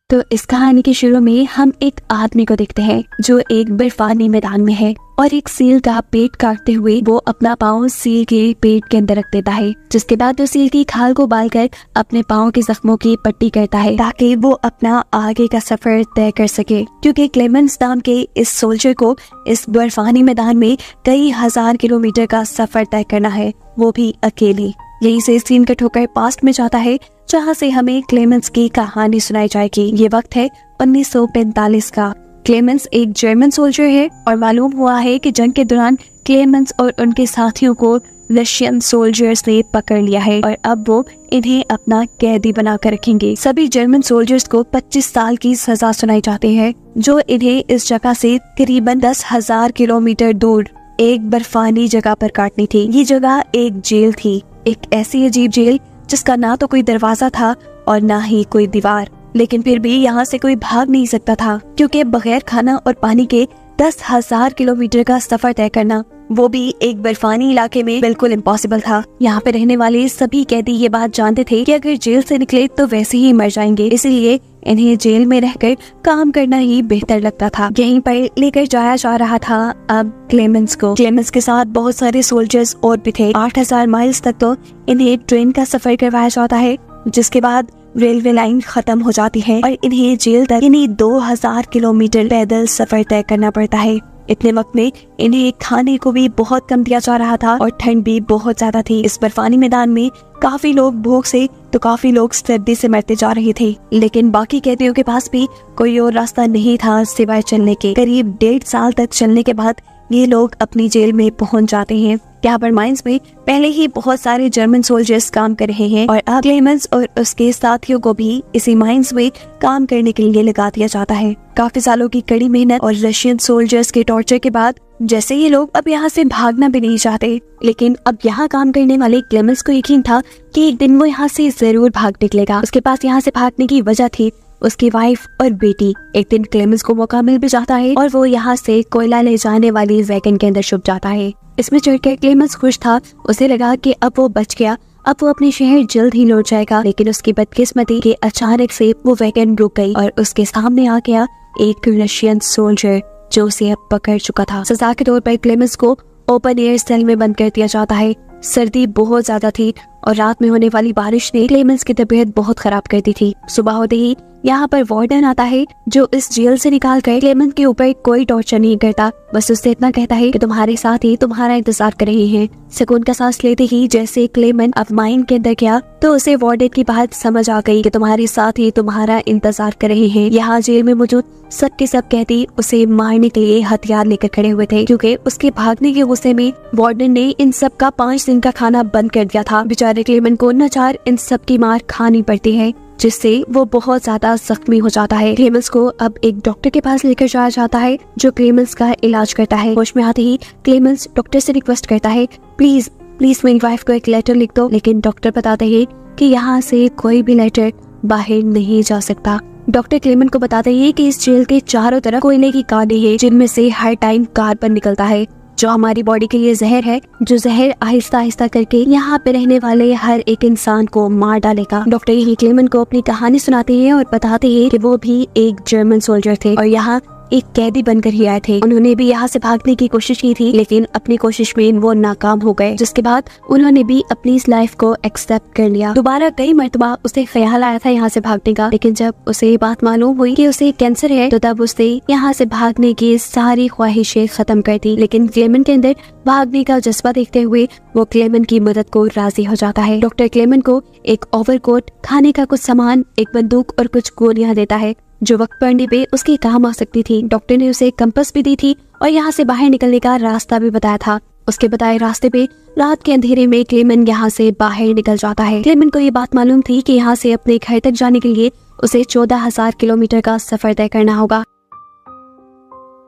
तो इस कहानी के शुरू में हम एक आदमी को देखते हैं जो एक बर्फानी मैदान में है और एक सील का पेट काटते हुए वो अपना पाँव सील के पेट के अंदर रख देता है, जिसके बाद वो सील की खाल को बाल कर अपने पाँव के जख्मों की पट्टी करता है ताकि वो अपना आगे का सफर तय कर सके, क्योंकि क्लेमेंस नाम के इस सोल्जर को इस बर्फानी मैदान में कई हजार किलोमीटर का सफर तय करना है, वो भी अकेले। यही से सीन कट होकर पास्ट में जाता है जहाँ से हमें क्लेमेंस की कहानी सुनाई जाएगी। ये वक्त है 1945 का। क्लेमेंस एक जर्मन सोल्जर है और मालूम हुआ है कि जंग के दौरान क्लेमेंस और उनके साथियों को रशियन सोल्जर्स ने पकड़ लिया है और अब वो इन्हें अपना कैदी बनाकर रखेंगे। सभी जर्मन सोल्जर्स को 25 साल की सजा सुनाई जाती है, जो इन्हें इस जगह से करीबन 10,000 किलोमीटर दूर एक बर्फानी जगह पर काटनी थी। ये जगह एक जेल थी, एक ऐसी अजीब जेल जिसका ना तो कोई दरवाजा था और ना ही कोई दीवार, लेकिन फिर भी यहाँ से कोई भाग नहीं सकता था, क्योंकि बगैर खाना और पानी के 10,000 किलोमीटर का सफर तय करना, वो भी एक बर्फानी इलाके में, बिल्कुल इम्पॉसिबल था। यहाँ पे रहने वाले सभी कैदी ये बात जानते थे कि अगर जेल से निकले तो वैसे ही मर जाएंगे, इसलिए इन्हें जेल में रहकर काम करना ही बेहतर लगता था। यहीं पर लेकर जाया जा रहा था अब क्लेमेंस को। क्लेमेंस के साथ बहुत सारे सोल्जर्स और भी थे। 8,000 माइल्स तक तो इन्हें ट्रेन का सफर करवाया जाता है, जिसके बाद रेलवे लाइन खत्म हो जाती है और इन्हें जेल तक इन्हें 2,000 किलोमीटर पैदल सफर तय करना पड़ता है। इतने वक्त में इन्हें खाने को भी बहुत कम दिया जा रहा था और ठंड भी बहुत ज्यादा थी। इस बर्फानी मैदान में काफी लोग भूख से तो काफी लोग सर्दी से मरते जा रहे थे, लेकिन बाकी कैदियों के पास भी कोई और रास्ता नहीं था सिवाय चलने के। करीब 1.5 साल तक चलने के बाद ये लोग अपनी जेल में पहुंच जाते हैं। यहाँ पर माइंस में पहले ही बहुत सारे जर्मन सोल्जर्स काम कर रहे हैं और अब क्लेमेंस और उसके साथियों को भी इसी माइंस में काम करने के लिए लगा दिया जाता है। काफी सालों की कड़ी मेहनत और रशियन सोल्जर्स के टॉर्चर के बाद जैसे ये लोग अब यहाँ से भागना भी नहीं चाहते, लेकिन अब यहाँ काम करने वाले क्लेमेंस को यकीन था कि एक दिन वो यहाँ से जरूर भाग निकलेगा। उसके पास यहाँ से भागने की वजह थी उसकी वाइफ और बेटी। एक दिन क्लेमेंस को मौका मिल भी जाता है और वो यहाँ से कोयला ले जाने वाली वैगन के अंदर छुप जाता है। इसमें चढ़कर क्लेमेंस खुश था, उसे लगा कि अब वो बच गया, अब वो अपने शहर जल्द ही लौट जाएगा। लेकिन उसकी बदकिस्मती के अचानक से वो वैगन रुक गई और उसके सामने आ गया एक रशियन सोल्जर जो उसे अब पकड़ चुका था। सजा के तौर पर क्लेमेंस को ओपन एयर सेल में बंद कर दिया जाता है। सर्दी बहुत ज्यादा थी और रात में होने वाली बारिश ने क्लेमेंस की तबीयत बहुत खराब कर दी थी। सुबह होते ही यहाँ पर वार्डन आता है जो इस जेल से निकाल कर क्लेमेंस के ऊपर कोई टॉर्चर नहीं करता, बस उससे इतना कहता है कि तुम्हारे साथ ही तुम्हारा इंतजार कर रहे हैं। सुकून का सांस लेते ही जैसे क्लेमेंस अब माइंड के अंदर गया तो उसे वार्डन की बात समझ आ गई कि तुम्हारे साथ ही तुम्हारा इंतजार कर रहे हैं। यहाँ जेल में मौजूद सब के सब कैदी उसे मारने के लिए हथियार लेकर खड़े हुए थे, क्योंकि उसके भागने के गुस्से में वार्डन ने इन सब का 5 दिन का खाना बंद कर दिया था। बेचारे क्लेमेंस को नचार इन सब की मार खानी पड़ती है, जिससे वो बहुत ज्यादा जख्मी हो जाता है। क्लेमेंस को अब एक डॉक्टर के पास लेकर जाया जाता है जो क्लेमेंस का इलाज करता है। होश में आते ही क्लेमेंस डॉक्टर से रिक्वेस्ट करता है, प्लीज प्लीज मेरी वाइफ को एक लेटर लिख दो, लेकिन डॉक्टर बताते हैं कि यहाँ से कोई भी लेटर बाहर नहीं जा सकता। डॉक्टर क्लेमेंस को बताते हैं कि इस जेल के चारों तरफ कोयले की कांटे हैं, जिनमें से हर टाइम कार्बन निकलता है, जो हमारी बॉडी के लिए जहर है, जो जहर आहिस्ता आहिस्ता करके यहाँ पे रहने वाले हर एक इंसान को मार डालेगा। डॉक्टर यही क्लेमेंस को अपनी कहानी सुनाते हैं और बताते हैं कि वो भी एक जर्मन सोल्जर थे और यहाँ एक कैदी बनकर ही आए थे। उन्होंने भी यहाँ से भागने की कोशिश की थी, लेकिन अपनी कोशिश में वो नाकाम हो गए, जिसके बाद उन्होंने भी अपनी इस लाइफ को एक्सेप्ट कर लिया। दोबारा कई मर्तबा उसे ख्याल आया था यहाँ से भागने का, लेकिन जब उसे ये बात मालूम हुई कि उसे कैंसर है तो तब उसने यहाँ से भागने की सारी ख्वाहिशें खत्म कर दी। लेकिन क्लेमेंस के अंदर भागने का जज्बा देखते हुए वो क्लेमेंस की मदद को राजी हो जाता है। डॉक्टर क्लेमेंस को एक ओवरकोट, खाने का कुछ सामान, एक बंदूक और कुछ गोलियां देता है जो वक्त पड़ने पे उसके काम आ सकती थी। डॉक्टर ने उसे कंपास भी दी थी और यहाँ से बाहर निकलने का रास्ता भी बताया था। उसके बताए रास्ते पे रात के अंधेरे में क्लेमेंस यहाँ से बाहर निकल जाता है। क्लेमेंस को ये बात मालूम थी कि यहाँ से अपने घर तक जाने के लिए उसे 14,000 किलोमीटर का सफर तय करना होगा।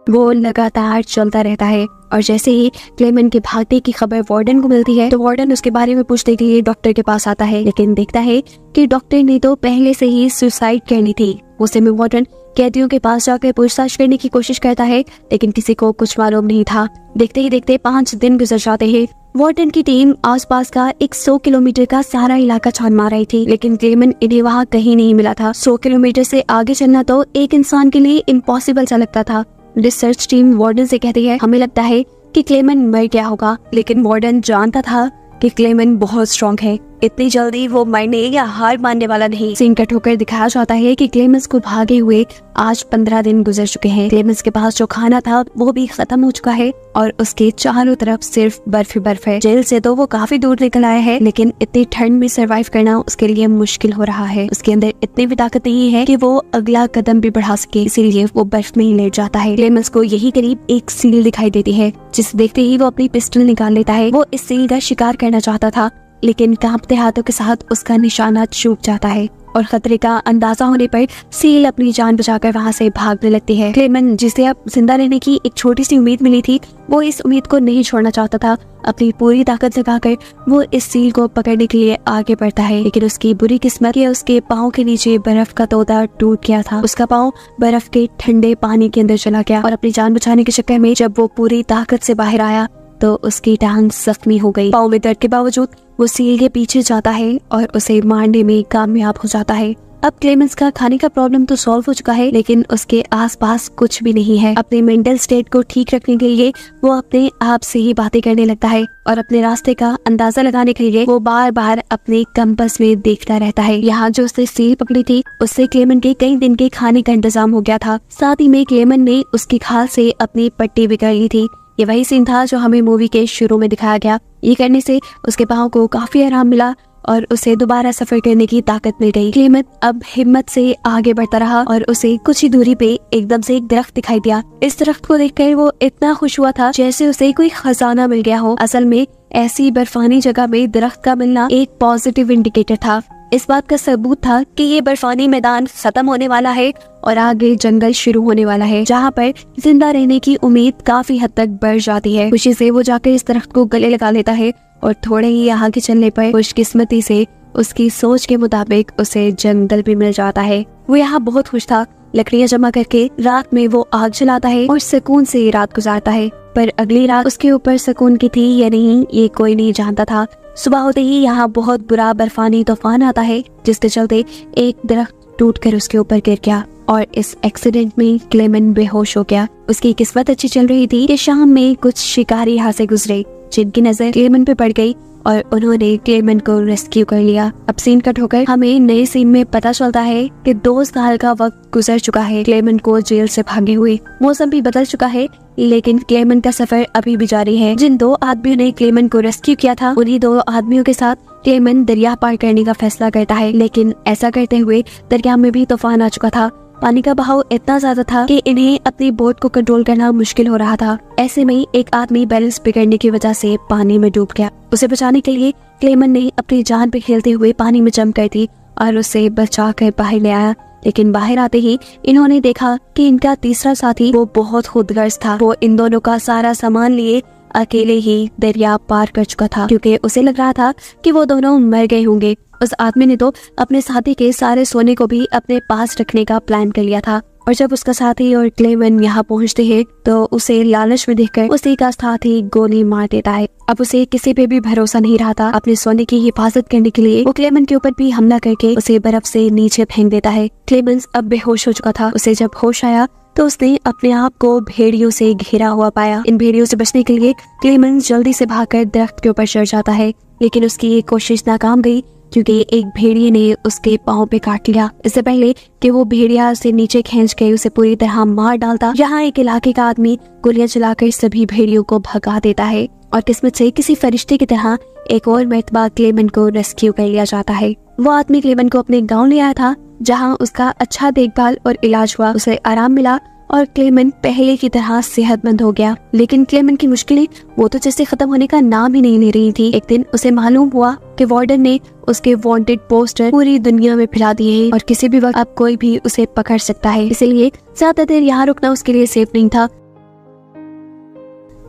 वो लगातार चलता रहता है और जैसे ही क्लेमेंस के भागने की खबर वार्डन को मिलती है तो वार्डन उसके बारे में पूछने के लिए डॉक्टर के पास आता है, लेकिन देखता है कि डॉक्टर ने तो पहले से ही सुसाइड करनी थी। गुस्से में वार्डन कैदियों के पास जाकर पूछताछ करने की कोशिश करता है, लेकिन किसी को कुछ मालूम नहीं था। देखते ही देखते 5 दिन गुजर जाते हैं वार्डन की टीम आसपास का 100 किलोमीटर का सारा इलाका छान मार रही थी, लेकिन क्लेमन इन्हें वहाँ कहीं नहीं मिला था। 100 किलोमीटर से आगे चलना तो एक इंसान के लिए इम्पॉसिबल सा लगता था। रिसर्च टीम वार्डन से कहती है, हमें लगता है कि क्लेमन मर गया होगा, लेकिन वार्डन जानता था कि क्लेमन बहुत स्ट्रॉन्ग है, इतनी जल्दी वो मरने या हार मानने वाला नहीं। सीन कट होकर दिखाया जाता है कि क्लेमेंस को भागे हुए आज 15 दिन गुजर चुके हैं। क्लेमेंस के पास जो खाना था वो भी खत्म हो चुका है और उसके चारों तरफ सिर्फ बर्फ ही बर्फ है। जेल से तो वो काफी दूर निकल आया है, लेकिन इतनी ठंड में सरवाइव करना उसके लिए मुश्किल हो रहा है। उसके अंदर इतनी भी ताकत नहीं है कि वो अगला कदम भी बढ़ा सके, इसीलिए वो बर्फ में ही लेट जाता है। क्लेमेंस को यही करीब एक सील दिखाई देती है, जिसे देखते ही वो अपनी पिस्टल निकाल लेता है। वो इस सील का शिकार करना चाहता था, लेकिन कांपते हाथों के साथ उसका निशाना चूक जाता है और खतरे का अंदाजा होने पर सील अपनी जान बचाकर वहाँ से भागने लगती है। क्लेमन, जिसे अब जिंदा रहने की एक छोटी सी उम्मीद मिली थी, वो इस उम्मीद को नहीं छोड़ना चाहता था। अपनी पूरी ताकत लगाकर वो इस सील को पकड़ने के लिए आगे बढ़ता है, लेकिन उसकी बुरी किस्मत कि उसके पाँव के नीचे बर्फ का तोता टूट गया था। उसका पाँव बर्फ के ठंडे पानी के अंदर चला गया और अपनी जान बचाने के चक्कर में जब वो पूरी ताकत से बाहर आया तो उसकी टांग जख्मी हो गई। पाँव में दर्द के बावजूद वो सील के पीछे जाता है और उसे मारने में कामयाब हो जाता है। अब क्लेमेंस का खाने का प्रॉब्लम तो सॉल्व हो चुका है, लेकिन उसके आसपास कुछ भी नहीं है। अपने मेंटल स्टेट को ठीक रखने के लिए वो अपने आप से ही बातें करने लगता है और अपने रास्ते का अंदाजा लगाने के लिए वो बार बार अपने कंपास में देखता रहता है। यहाँ जो उसने सील पकड़ी थी उससे क्लेमन के कई दिन के खाने का इंतजाम हो गया था। साथ ही में क्लेमन ने उसकी खाल से अपनी पट्टी बिगाड़ ली थी। ये वही सीन था जो हमें मूवी के शुरू में दिखाया गया। ये करने से उसके पाँव को काफी आराम मिला और उसे दोबारा सफर करने की ताकत मिल गई। क्लेमन अब हिम्मत से आगे बढ़ता रहा और उसे कुछ ही दूरी पे एकदम से एक दरख्त दिखाई दिया। इस दरख्त को देखकर वो इतना खुश हुआ था जैसे उसे कोई खजाना मिल गया हो। असल में ऐसी बर्फानी जगह में दरख्त का मिलना एक पॉजिटिव इंडिकेटर था। इस बात का सबूत था कि ये बर्फानी मैदान खत्म होने वाला है और आगे जंगल शुरू होने वाला है, जहाँ पर जिंदा रहने की उम्मीद काफी हद तक बढ़ जाती है। खुशी से वो जाकर इस दरख्त को गले लगा लेता है और थोड़े ही आगे चलने पर खुशकिस्मती से उसकी सोच के मुताबिक उसे जंगल भी मिल जाता है। वो यहाँ बहुत खुश था। लकड़ियाँ जमा करके रात में वो आग जलाता है और सुकून से रात गुजारता है, पर अगली रात उसके ऊपर सुकून की थी या नहीं ये कोई नहीं जानता था। सुबह होते ही यहाँ बहुत बुरा बर्फानी तूफान आता है, जिसके चलते एक दरख्त टूटकर उसके ऊपर गिर गया और इस एक्सीडेंट में क्लेमन बेहोश हो गया। उसकी किस्मत अच्छी चल रही थी कि शाम में कुछ शिकारी यहाँ से गुजरे, जिनकी नजर क्लेमन पे पड़ गई और उन्होंने क्लेमन को रेस्क्यू कर लिया। अब सीन कट होकर हमें नए सीन में पता चलता है कि 2 साल का वक्त गुजर चुका है क्लेमन को जेल से भागे हुए। मौसम भी बदल चुका है, लेकिन क्लेमन का सफर अभी भी जारी है। जिन 2 आदमियों ने क्लेमन को रेस्क्यू किया था, उन्हीं 2 आदमियों के साथ क्लेमन दरिया पार करने का फैसला करता है, लेकिन ऐसा करते हुए दरिया में भी तूफान आ चुका था। पानी का बहाव इतना ज्यादा था कि इन्हें अपनी बोट को कंट्रोल करना मुश्किल हो रहा था। ऐसे में एक आदमी बैलेंस बिगड़ने की वजह से पानी में डूब गया। उसे बचाने के लिए क्लेमन ने अपनी जान पे खेलते हुए पानी में जंप कर दी और उसे बचाकर बाहर ले आया। लेकिन बाहर आते ही इन्होंने देखा कि इनका तीसरा साथी वो बहुत खुदगर्ज था। वो इन दोनों का सारा सामान लिए अकेले ही दरिया पार कर चुका था, क्योंकि उसे लग रहा था कि वो दोनों मर गए होंगे। उस आदमी ने तो अपने साथी के सारे सोने को भी अपने पास रखने का प्लान कर लिया था। और जब उसका साथी और क्लेमन यहाँ पहुँचते हैं तो उसे लालच में देखकर उसी का साथी गोली मार देता है। अब उसे किसी पे भी भरोसा नहीं रहा था। अपने सोने की हिफाजत करने के लिए वो क्लेमन के ऊपर भी हमला करके उसे बर्फ से नीचे फेंक देता है। क्लेमन अब बेहोश हो चुका था। उसे जब होश आया तो उसने अपने आप को भेड़ियों से घिरा हुआ पाया। इन भेड़ियों से बचने के लिए क्लेमन जल्दी से भागकर दरख्त के ऊपर चढ़ जाता है, लेकिन उसकी ये कोशिश नाकाम गई क्योंकि एक भेड़िए ने उसके पाँव पे काट लिया। इससे पहले कि वो भेड़िया से नीचे खींच के उसे पूरी तरह मार डालता, यहाँ एक इलाके का आदमी गोलियां चलाकर सभी भेड़ियों को भगा देता है और किस्मत से किसी फरिश्ते की तरह एक और मर्तबा क्लेमन को रेस्क्यू कर लिया जाता है। वो आदमी क्लेमन को अपने गाँव ले आया था, जहाँ उसका अच्छा देखभाल और इलाज हुआ। उसे आराम मिला और क्लेमन पहले की तरह सेहतमंद हो गया। लेकिन क्लेमन की मुश्किलें वो तो जैसे खत्म होने का नाम ही नहीं ले रही थी। एक दिन उसे मालूम हुआ कि वार्डन ने उसके वांटेड पोस्टर पूरी दुनिया में फैला दिए हैं और किसी भी वक्त अब कोई भी उसे पकड़ सकता है। इसलिए ज्यादा देर यहाँ रुकना उसके लिए सेफ नहीं था।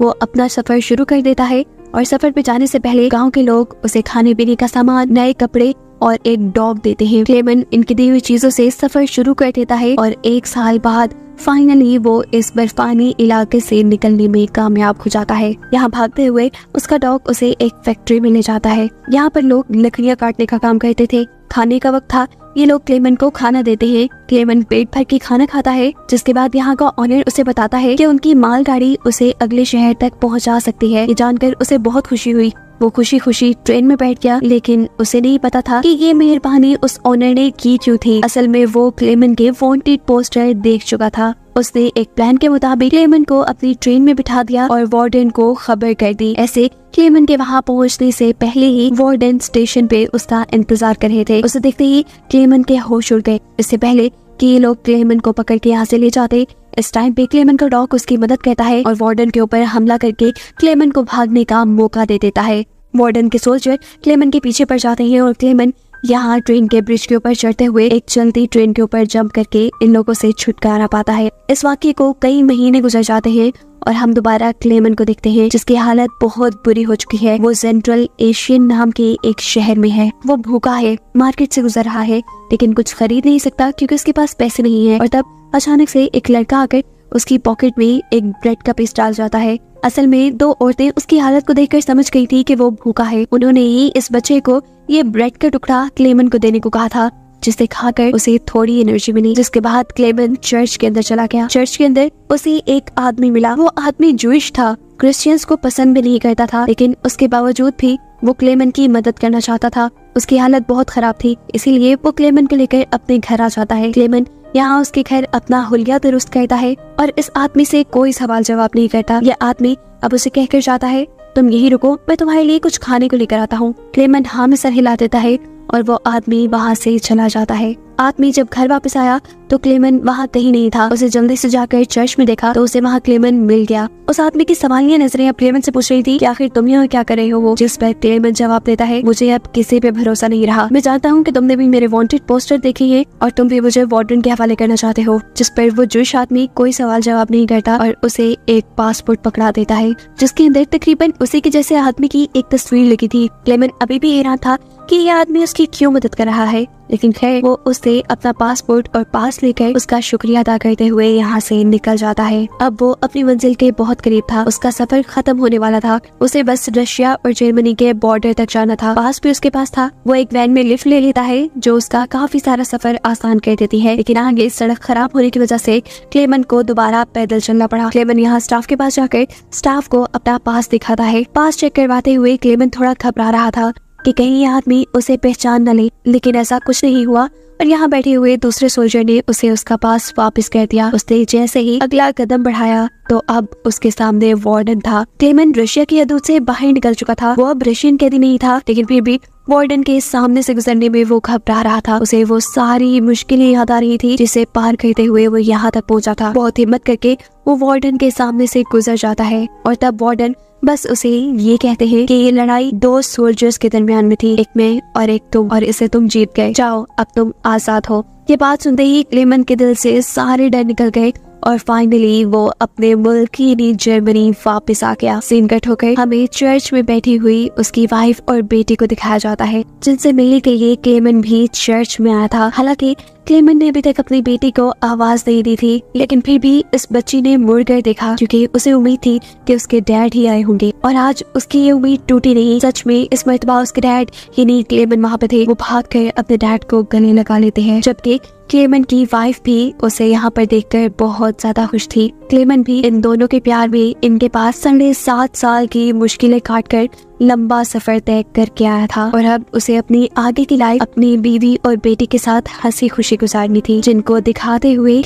वो अपना सफर शुरू कर देता है और सफर पे जाने से पहले गाँव के लोग उसे खाने पीने का सामान, नए कपड़े और एक डॉग देते हैं। क्लेमन इनकी दी हुई चीजों से सफर शुरू कर देता है और 1 साल बाद फाइनली वो इस बर्फानी इलाके से निकलने में कामयाब हो जाता है। यहाँ भागते हुए उसका डॉग उसे एक फैक्ट्री में ले जाता है। यहाँ पर लोग लकड़ियाँ काटने का काम करते थे। खाने का वक्त था, ये लोग क्लेमेंट को खाना देते हैं। क्लेमेंट पेट भर के खाना खाता है, जिसके बाद यहाँ का ऑनर उसे बताता है कि उनकी मालगाड़ी उसे अगले शहर तक पहुँचा सकती है। ये जानकर उसे बहुत खुशी हुई। वो खुशी खुशी ट्रेन में बैठ गया, लेकिन उसे नहीं पता था कि ये मेहरबानी उस ऑनर ने की क्यों थी। असल में वो क्लेमेंट के वांटेड पोस्टर देख चुका था। उसने एक प्लान के मुताबिक क्लेमेंट को अपनी ट्रेन में बिठा दिया और वार्डन को खबर कर दी। ऐसे क्लेमेंट के वहाँ पहुँचने से पहले ही वार्डन स्टेशन पे उसका इंतजार कर रहे थे। उसे देखते ही क्लेमेंट के होश उड़ गए। इससे पहले कि ये लोग क्लेमेंट को पकड़ के यहाँ से ले जाते, इस टाइम पे क्लेमेंट का डॉग उसकी मदद करता है और वार्डन के ऊपर हमला करके क्लेमेंट को भागने का मौका दे देता है। वार्डन के सोल्जर क्लेमेंट के पीछे पड़ जाते हैं और क्लेमेंट यहाँ ट्रेन के ब्रिज के ऊपर चढ़ते हुए एक चलती ट्रेन के ऊपर जंप करके इन लोगों से छुटकारा पाता है। इस वाक्य को कई महीने गुजर जाते हैं और हम दोबारा क्लेमेंट को देखते हैं, जिसकी हालत बहुत बुरी हो चुकी है। वो सेंट्रल एशियन नाम के एक शहर में है। वो भूखा है, मार्केट से गुजर रहा है, लेकिन कुछ खरीद नहीं सकता क्योंकि उसके पास पैसे नहीं है। और तब अचानक से एक लड़का आकर उसकी पॉकेट में एक ब्रेड का पीस डाल जाता है। असल में दो औरतें उसकी हालत को देखकर समझ गई थी कि वो भूखा है। उन्होंने ही इस बच्चे को ये ब्रेड का टुकड़ा क्लेमेंट को देने को कहा था, जिसे खाकर उसे थोड़ी एनर्जी मिली। जिसके बाद क्लेमेंट चर्च के अंदर चला गया। चर्च के अंदर उसे एक आदमी मिला। वो आदमी जूइश था, क्रिश्चियंस को पसंद भी नहीं करता था, लेकिन उसके बावजूद भी वो क्लेमेंट की मदद करना चाहता था। उसकी हालत बहुत खराब थी, इसीलिए वो क्लेमेंट को लेकर अपने घर आ जाता है। क्लेमेंट यहाँ उसके घर अपना हुलिया दुरुस्त करता है और इस आदमी से कोई सवाल जवाब नहीं करता। यह आदमी अब उसे कहकर जाता है, तुम यही रुको, मैं तुम्हारे लिए कुछ खाने को लेकर आता हूँ। क्लेमेंट हाँ में सर हिला देता है और वो आदमी वहाँ से चला जाता है। आदमी जब घर वापस आया तो क्लेमेंट वहाँ कहीं नहीं था। उसे जल्दी से जाकर चर्च में देखा तो उसे वहाँ क्लेमेंट मिल गया। उस आदमी की सवालिया नजरें अब क्लेमेंट से पूछ रही थी कि आखिर तुम यहाँ क्या कर रहे हो। वो जिस पर क्लेमेंट जवाब देता है, मुझे अब किसी पे भरोसा नहीं रहा। मैं जानता हूँ कि तुमने भी मेरे वांटेड पोस्टर देखे हैं और तुम भी मुझे वार्डन के हवाले करना चाहते हो। जिस पर वो जूइश आदमी कोई सवाल जवाब नहीं करता और उसे एक पासपोर्ट पकड़ा देता है, जिसके अंदर तकरीबन उसी के जैसे आदमी की एक तस्वीर लगी थी। क्लेमेंट अभी भी हैरान था कि यह आदमी उसकी क्यों मदद कर रहा है, लेकिन खैर वो उससे अपना पासपोर्ट और पास लेकर उसका शुक्रिया अदा करते हुए यहाँ से निकल जाता है। अब वो अपनी मंजिल के बहुत करीब था। उसका सफर खत्म होने वाला था। उसे बस रशिया और जर्मनी के बॉर्डर तक जाना था। पास भी उसके पास था। वो एक वैन में लिफ्ट ले लेता है, जो उसका काफी सारा सफर आसान कर देती है, लेकिन आगे सड़क खराब होने की वजह से क्लेमेंट को दोबारा पैदल चलना पड़ा। क्लेमेंट यहाँ स्टाफ के पास जाकर स्टाफ को अपना पास दिखाता है। पास चेक करवाते हुए क्लेमेंट थोड़ा घबरा रहा था कि कहीं यह आदमी उसे पहचान न ले, लेकिन ऐसा कुछ नहीं हुआ और यहाँ बैठे हुए दूसरे सोल्जर ने उसे उसका पास वापस कर दिया। उसने जैसे ही अगला कदम बढ़ाया तो अब उसके सामने वार्डन था। क्लेमेंट रशिया की हदूद से बाहर निकल चुका था। वो अब रशियन कैदी नहीं था, लेकिन फिर भी वार्डन के सामने से गुजरने में वो घबरा रहा था। उसे वो सारी मुश्किलें याद आ रही थी जिसे पार करते हुए वो यहाँ तक पहुँचा था। बहुत हिम्मत करके वो वार्डन के सामने से गुजर जाता है और तब वार्डन बस उसे ये कहते हैं कि ये लड़ाई दो सोल्जर्स के दरमियान में थी, एक मैं और एक तुम, और इसे तुम जीत गए। जाओ, अब तुम आजाद हो। ये बात सुनते ही क्लेमेंट के दिल से सारे डर निकल गए और फाइनली वो अपने मुल्क यानी जर्मनी वापस आ गया। सीन कट होकर हमें चर्च में बैठी हुई उसकी वाइफ और बेटी को दिखाया जाता है, जिनसे मिलने के लिए क्लेमेंट भी चर्च में आया था। हालांकि क्लेमेंट ने अभी तक अपनी बेटी को आवाज नहीं दी थी, लेकिन फिर भी इस बच्ची ने मुड़कर देखा क्योंकि उसे उम्मीद थी कि उसके डैड ही आए होंगे, और आज उसकी ये उम्मीद टूटी नहीं। सच में इस मर्तबा उसके डैड यानी क्लेमेंट वहाँ पे थे। वो भागकर अपने डैड को गले लगा लेते हैं, जबकि क्लेमेंट की वाइफ भी उसे यहाँ पर देखकर बहुत ज्यादा खुश थी। क्लेमेंट भी इन दोनों के प्यार में इनके पास 7.5 साल की मुश्किलें काटकर लंबा सफर तय करके आया था, और अब उसे अपनी आगे की लाइफ अपनी बीवी और बेटी के साथ हंसी खुशी गुजारनी थी, जिनको दिखाते हुए